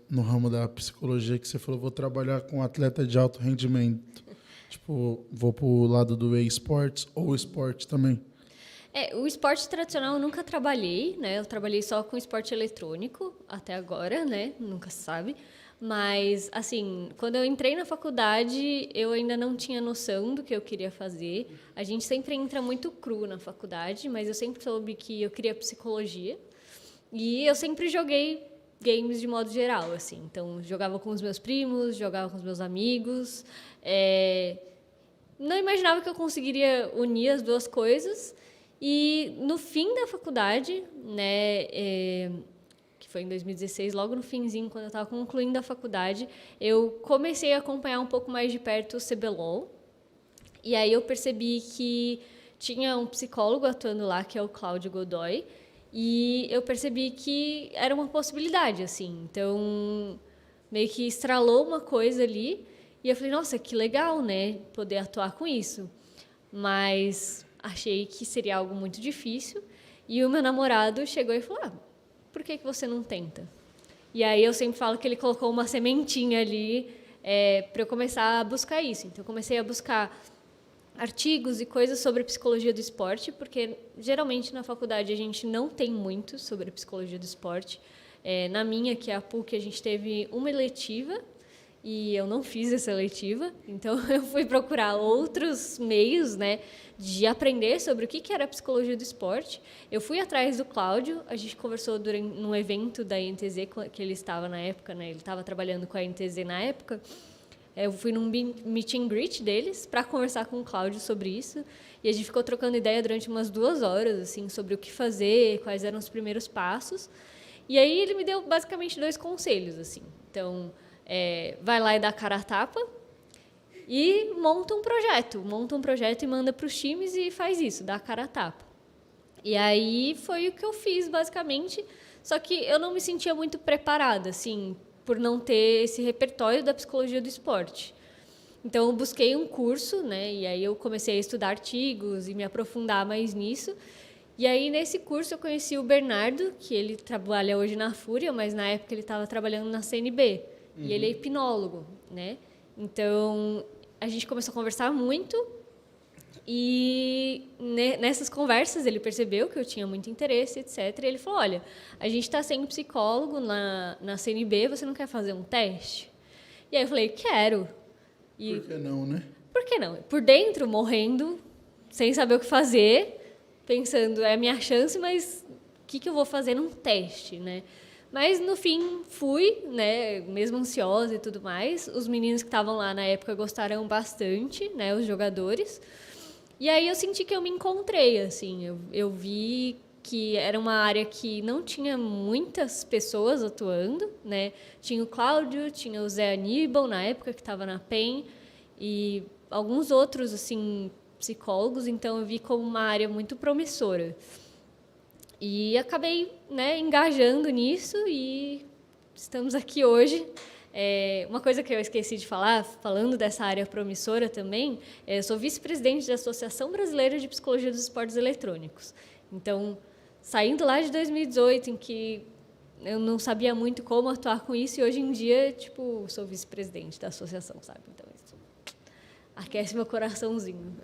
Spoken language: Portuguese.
no ramo da psicologia que você falou, vou trabalhar com atleta de alto rendimento. Tipo, vou pro lado do e-sports ou esporte também. O esporte tradicional eu nunca trabalhei, né? Eu trabalhei só com esporte eletrônico até agora, né? Nunca se sabe. Mas, assim, quando eu entrei na faculdade, eu ainda não tinha noção do que eu queria fazer. A gente sempre entra muito cru na faculdade, mas eu sempre soube que eu queria psicologia. E eu sempre joguei games de modo geral, assim. Então, jogava com os meus primos, jogava com os meus amigos. Não imaginava que eu conseguiria unir as duas coisas. E no fim da faculdade, né, que foi em 2016, logo no finzinho, quando eu estava concluindo a faculdade, eu comecei a acompanhar um pouco mais de perto o CBLOL. E aí eu percebi que tinha um psicólogo atuando lá, que é o Cláudio Godoy, e eu percebi que era uma possibilidade, assim. Então, meio que estralou uma coisa ali, e eu falei, nossa, que legal, né, poder atuar com isso. Mas achei que seria algo muito difícil, e o meu namorado chegou e falou, por que você não tenta? E aí eu sempre falo que ele colocou uma sementinha ali para eu começar a buscar isso. Então, eu comecei a buscar artigos e coisas sobre psicologia do esporte, porque geralmente na faculdade a gente não tem muito sobre psicologia do esporte. Na minha, que é a PUC, a gente teve uma eletiva e eu não fiz essa eletiva, então eu fui procurar outros meios, né, de aprender sobre o que era a psicologia do esporte. Eu fui atrás do Cláudio, a gente conversou num evento da INTZ que ele estava na época, né, ele estava trabalhando com a INTZ na época. Eu fui num meet and greet deles para conversar com o Cláudio sobre isso. E a gente ficou trocando ideia durante umas 2 horas, assim, sobre o que fazer, quais eram os primeiros passos. E aí ele me deu basicamente 2 conselhos, assim. Então, vai lá e dá a cara a tapa e monta um projeto. Monta um projeto e manda para os times e faz isso, dá a cara a tapa. E aí foi o que eu fiz, basicamente. Só que eu não me sentia muito preparada, assim, por não ter esse repertório da psicologia do esporte. Então, eu busquei um curso, né? E aí eu comecei a estudar artigos e me aprofundar mais nisso. E aí, nesse curso, eu conheci o Bernardo, que ele trabalha hoje na Fúria, mas na época ele estava trabalhando na CNB. E ele é hipnólogo, né? Então, a gente começou a conversar muito. E nessas conversas ele percebeu que eu tinha muito interesse, etc. E ele falou, olha, a gente está sem psicólogo na CNB, você não quer fazer um teste? E aí eu falei, quero. E, Por que não, né? por que não? Por dentro, morrendo, sem saber o que fazer, pensando, é a minha chance, mas o que eu vou fazer num teste, né? Mas, no fim, fui, né, mesmo ansiosa e tudo mais. Os meninos que estavam lá na época gostaram bastante, né, os jogadores. E aí eu senti que eu me encontrei, assim, eu vi que era uma área que não tinha muitas pessoas atuando, né? Tinha o Cláudio, tinha o Zé Aníbal, na época, que estava na PEN, e alguns outros, assim, psicólogos, então eu vi como uma área muito promissora. E acabei, né, engajando nisso e estamos aqui hoje. Uma coisa que eu esqueci de falar, falando dessa área promissora também, eu sou vice-presidente da Associação Brasileira de Psicologia dos Esportes Eletrônicos. Então, saindo lá de 2018, em que eu não sabia muito como atuar com isso, e hoje em dia, tipo, sou vice-presidente da associação, sabe? Então, isso aquece meu coraçãozinho.